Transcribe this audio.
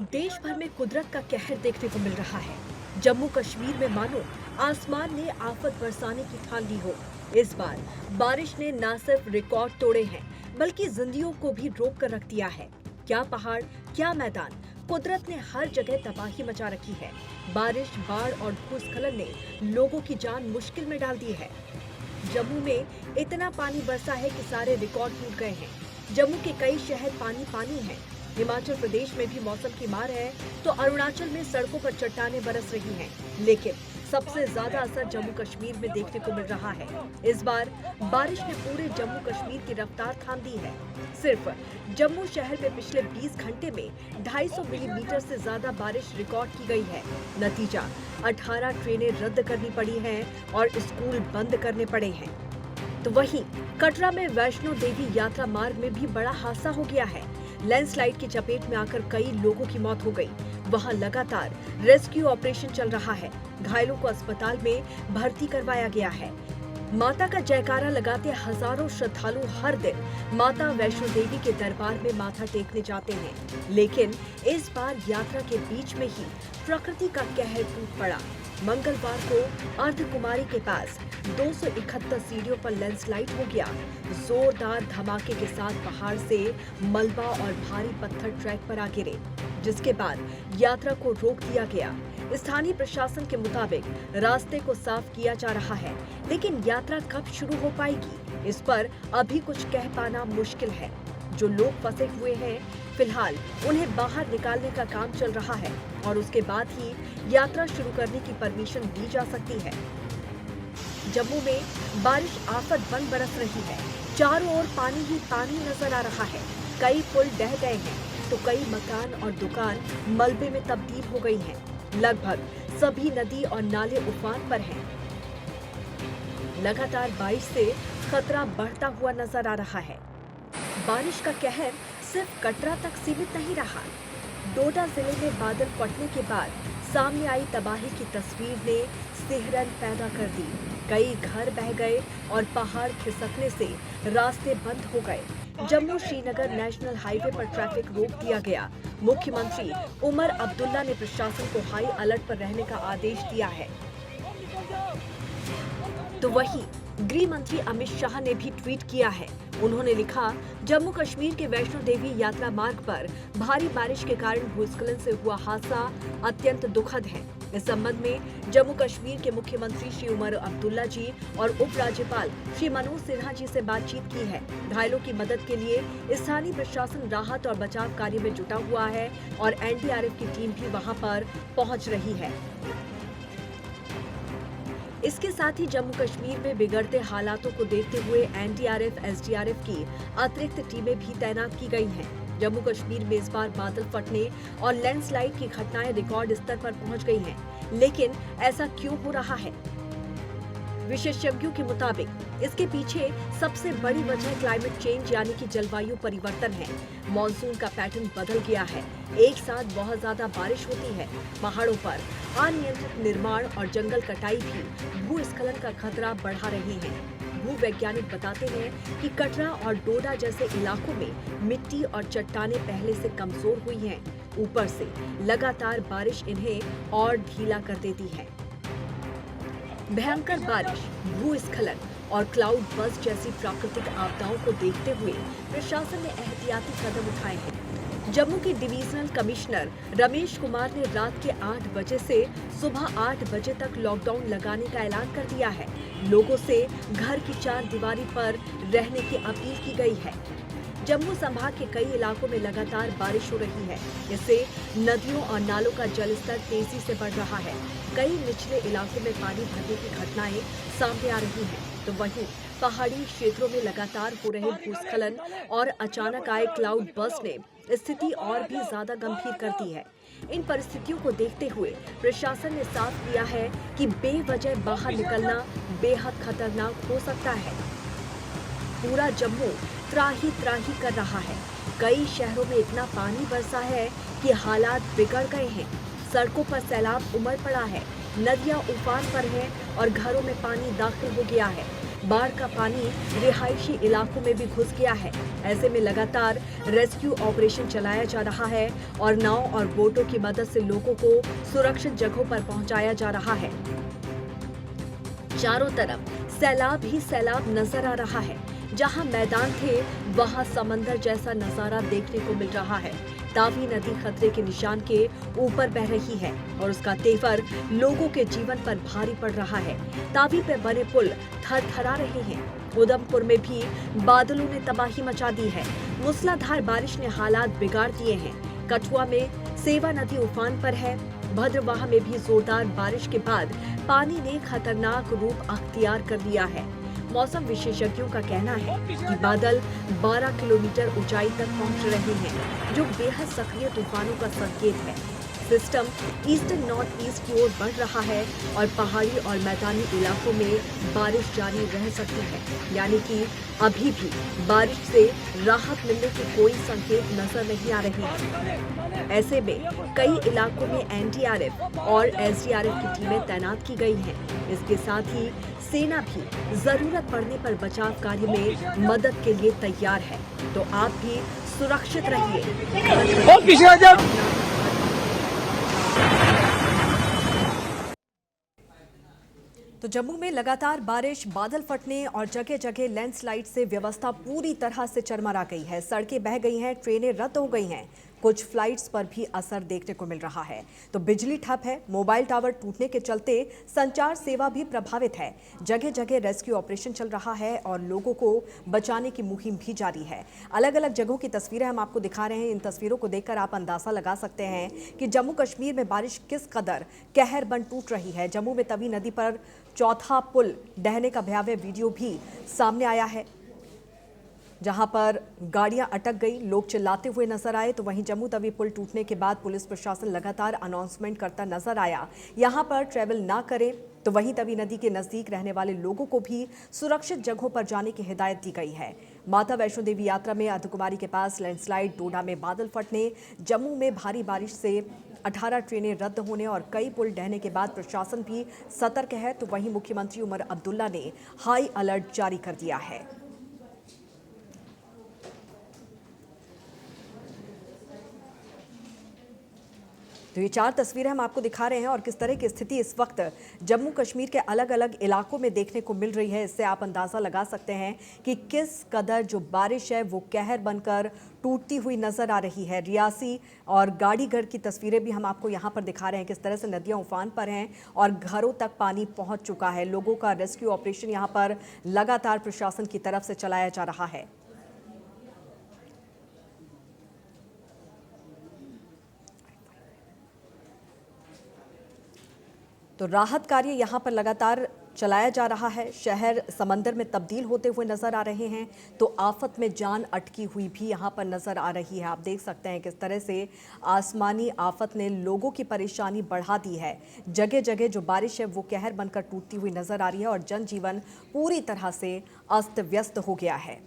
देश भर में कुदरत का कहर देखने को मिल रहा है। जम्मू कश्मीर में मानो आसमान ने आफत बरसाने की ठान ली हो। इस बार बारिश ने न सिर्फ रिकॉर्ड तोड़े हैं, बल्कि जिंदगियों को भी रोक कर रख दिया है। क्या पहाड़, क्या मैदान, कुदरत ने हर जगह तबाही मचा रखी है। बारिश, बाढ़ और भूस्खलन ने लोगों की जान मुश्किल में डाल दी है। जम्मू में इतना पानी बरसा है कि सारे रिकॉर्ड टूट गए हैं। जम्मू के कई शहर पानी पानी हैं। हिमाचल प्रदेश में भी मौसम की मार है, तो अरुणाचल में सड़कों पर चट्टानें बरस रही हैं। लेकिन सबसे ज्यादा असर जम्मू कश्मीर में देखने को मिल रहा है। इस बार बारिश ने पूरे जम्मू कश्मीर की रफ्तार थाम दी है। सिर्फ जम्मू शहर में पिछले 20 घंटे में 250 मिलीमीटर से ज्यादा बारिश रिकॉर्ड की गई है। नतीजा 18 ट्रेनें रद्द करनी पड़ी हैं और स्कूल बंद करने पड़े हैं। तो वहीं कटरा में वैष्णो देवी यात्रा मार्ग में भी बड़ा हादसा हो गया है। लैंडस्लाइड की चपेट में आकर कई लोगों की मौत हो गई। वहां लगातार रेस्क्यू ऑपरेशन चल रहा है। घायलों को अस्पताल में भर्ती करवाया गया है। माता का जयकारा लगाते हजारों श्रद्धालु हर दिन माता वैष्णो देवी के दरबार में माथा टेकने जाते हैं। लेकिन इस बार यात्रा के बीच में ही प्रकृति का कहर टूट पड़ा। मंगलवार को अर्धकुमारी के पास 271 सीढ़ियों पर लैंडस्लाइड हो गया। जोरदार धमाके के साथ पहाड़ से मलबा और भारी पत्थर ट्रैक पर आ गिरे, जिसके बाद यात्रा को रोक दिया गया। स्थानीय प्रशासन के मुताबिक रास्ते को साफ किया जा रहा है, लेकिन यात्रा कब शुरू हो पाएगी, इस पर अभी कुछ कह पाना मुश्किल है। जो लोग फंसे हुए हैं, फिलहाल उन्हें बाहर निकालने का काम चल रहा है और उसके बाद ही यात्रा शुरू करने की परमिशन दी जा सकती है। जम्मू में बारिश आफत बन बरस रही है। चारों ओर पानी ही पानी नजर आ रहा है। कई पुल ढह गए हैं, तो कई मकान और दुकान मलबे में तब्दील हो गई हैं। लगभग सभी नदी और नाले उफान पर हैं। लगातार बारिश से खतरा बढ़ता हुआ नजर आ रहा है। बारिश का कहर सिर्फ कटरा तक सीमित नहीं रहा। डोडा जिले में बादल फटने के बाद सामने आई तबाही की तस्वीर ने सिहरन पैदा कर दी। कई घर बह गए और पहाड़ खिसकने से रास्ते बंद हो गए। जम्मू श्रीनगर नेशनल हाईवे पर ट्रैफिक रोक दिया गया। मुख्यमंत्री उमर अब्दुल्ला ने प्रशासन को हाई अलर्ट पर रहने का आदेश दिया है। तो वहीं गृह मंत्री अमित शाह ने भी ट्वीट किया है। उन्होंने लिखा, जम्मू कश्मीर के वैष्णो देवी यात्रा मार्ग पर भारी बारिश के कारण भूस्खलन से हुआ हादसा अत्यंत दुखद है। इस संबंध में जम्मू कश्मीर के मुख्यमंत्री श्री उमर अब्दुल्ला जी और उपराज्यपाल श्री मनोज सिन्हा जी से बातचीत की है। घायलों की मदद के लिए स्थानीय प्रशासन राहत और बचाव कार्य में जुटा हुआ है और एनडीआरएफ की टीम भी वहां पर पहुंच रही है। इसके साथ ही जम्मू कश्मीर में बिगड़ते हालातों को देखते हुए एनडीआरएफ, एसडीआरएफ की अतिरिक्त टीमें भी तैनात की गई हैं। जम्मू कश्मीर में इस बार बादल फटने और लैंडस्लाइड की घटनाएं रिकॉर्ड स्तर पर पहुंच गई हैं। लेकिन ऐसा क्यों हो रहा है? विशेषज्ञों के मुताबिक इसके पीछे सबसे बड़ी वजह क्लाइमेट चेंज यानी कि जलवायु परिवर्तन है। मॉनसून का पैटर्न बदल गया है। एक साथ बहुत ज्यादा बारिश होती है। पहाड़ों पर अनियंत्रित निर्माण और जंगल कटाई भी भूस्खलन का खतरा बढ़ा रहे हैं। भूवैज्ञानिक बताते हैं कि कटरा और डोडा जैसे इलाकों में मिट्टी और चट्टानें पहले से कमजोर हुई हैं। ऊपर से लगातार बारिश इन्हें और ढीला कर देती है। भयंकर बारिश, भूस्खलन और क्लाउड बर्स्ट जैसी प्राकृतिक आपदाओं को देखते हुए प्रशासन ने एहतियाती कदम उठाए हैं। जम्मू के डिविजनल कमिश्नर रमेश कुमार ने रात के 8 बजे से सुबह 8 बजे तक लॉकडाउन लगाने का ऐलान कर दिया है। लोगों से घर की चार दीवारी पर रहने की अपील की गई है। जम्मू संभाग के कई इलाकों में लगातार बारिश हो रही है। इससे नदियों और नालों का जलस्तर तेजी से बढ़ रहा है। कई निचले इलाकों में पानी भरने की घटनाएं सामने आ रही हैं। तो वहीं पहाड़ी क्षेत्रों में लगातार हो रहे भूस्खलन और अचानक आए क्लाउड बर्स्ट ने स्थिति और भी ज्यादा गंभीर कर दी है। इन परिस्थितियों को देखते हुए प्रशासन ने साफ किया है कि बेवजह बाहर निकलना बेहद खतरनाक हो सकता है। पूरा जम्मू त्राही त्राही कर रहा है। कई शहरों में इतना पानी बरसा है कि हालात बिगड़ गए हैं। सड़कों पर सैलाब उमड़ पड़ा है। नदियां उफान पर हैं और घरों में पानी दाखिल हो गया है। बाढ़ का पानी रिहायशी इलाकों में भी घुस गया है। ऐसे में लगातार रेस्क्यू ऑपरेशन चलाया जा रहा है और नाव और बोटों की मदद से लोगों को सुरक्षित जगहों पर पहुंचाया जा रहा है। चारों तरफ सैलाब ही सैलाब नजर आ रहा है। जहां मैदान थे वहां समंदर जैसा नजारा देखने को मिल रहा है। तावी नदी खतरे के निशान के ऊपर बह रही है और उसका तेवर लोगों के जीवन पर भारी पड़ रहा है। तावी पे बने पुल थरथरा रहे हैं। उधमपुर में भी बादलों ने तबाही मचा दी है। मूसलाधार बारिश ने हालात बिगाड़ दिए हैं। कठुआ में सेवा नदी उफान पर है। भद्रवाह में भी जोरदार बारिश के बाद पानी ने खतरनाक रूप अख्तियार कर लिया है। मौसम विशेषज्ञों का कहना है कि बादल 12 किलोमीटर ऊंचाई तक पहुंच रहे हैं, जो बेहद सक्रिय तूफानों का संकेत है। सिस्टम ईस्टर्न नॉर्थ ईस्ट की ओर बढ़ रहा है और पहाड़ी और मैदानी इलाकों में बारिश जारी रह सकती है, यानी कि अभी भी बारिश से राहत मिलने के कोई संकेत नजर नहीं आ रहे हैं। ऐसे में कई इलाकों में एनडीआरएफ और एसडीआरएफ की टीमें तैनात की गई हैं। इसके साथ ही सेना भी जरूरत पड़ने पर बचाव कार्य में मदद के लिए तैयार है। तो आप भी सुरक्षित रहिए। तो जम्मू में लगातार बारिश, बादल फटने और जगह जगह लैंडस्लाइड से व्यवस्था पूरी तरह से चरमरा गई है। सड़कें बह गई हैं, ट्रेनें रद्द हो गई हैं। कुछ फ्लाइट्स पर भी असर देखने को मिल रहा है। तो बिजली ठप है, मोबाइल टावर टूटने के चलते संचार सेवा भी प्रभावित है। जगह जगह रेस्क्यू ऑपरेशन चल रहा है और लोगों को बचाने की मुहिम भी जारी है। अलग अलग जगहों की तस्वीरें हम आपको दिखा रहे हैं। इन तस्वीरों को देखकर आप अंदाजा लगा सकते हैं कि जम्मू कश्मीर में बारिश किस कदर कहर बन टूट रही है। जम्मू में तवी नदी पर चौथा पुल ढहने का भयावह वीडियो भी सामने आया है, जहां पर गाड़ियां अटक गई, लोग चिल्लाते हुए नजर आए। तो वहीं जम्मू तवी पुल टूटने के बाद पुलिस प्रशासन लगातार अनाउंसमेंट करता नजर आया, यहां पर ट्रैवल ना करें। तो वहीं तवी नदी के नजदीक रहने वाले लोगों को भी सुरक्षित जगहों पर जाने की हिदायत दी गई है। माता वैष्णो देवी यात्रा में अर्धकुमारी के पास लैंडस्लाइड, डोडा में बादल फटने, जम्मू में भारी बारिश से 18 ट्रेनें रद्द होने और कई पुल ढहने के बाद प्रशासन भी सतर्क है। तो वहीं मुख्यमंत्री उमर अब्दुल्ला ने हाई अलर्ट जारी कर दिया है। तो ये 4 तस्वीरें हम आपको दिखा रहे हैं और किस तरह की स्थिति इस वक्त जम्मू कश्मीर के अलग अलग इलाकों में देखने को मिल रही है। इससे आप अंदाजा लगा सकते हैं कि किस कदर जो बारिश है वो कहर बनकर टूटती हुई नजर आ रही है। रियासी और गाड़ीगढ़ की तस्वीरें भी हम आपको यहाँ पर दिखा रहे हैं, किस तरह से नदियाँ उफान पर हैं और घरों तक पानी पहुँच चुका है। लोगों का रेस्क्यू ऑपरेशन यहाँ पर लगातार प्रशासन की तरफ से चलाया जा रहा है। तो राहत कार्य यहां पर लगातार चलाया जा रहा है। शहर समंदर में तब्दील होते हुए नजर आ रहे हैं। तो आफत में जान अटकी हुई भी यहां पर नजर आ रही है। आप देख सकते हैं किस तरह से आसमानी आफत ने लोगों की परेशानी बढ़ा दी है। जगह जगह जो बारिश है वो कहर बनकर टूटती हुई नजर आ रही है और जनजीवन पूरी तरह से अस्त व्यस्त हो गया है।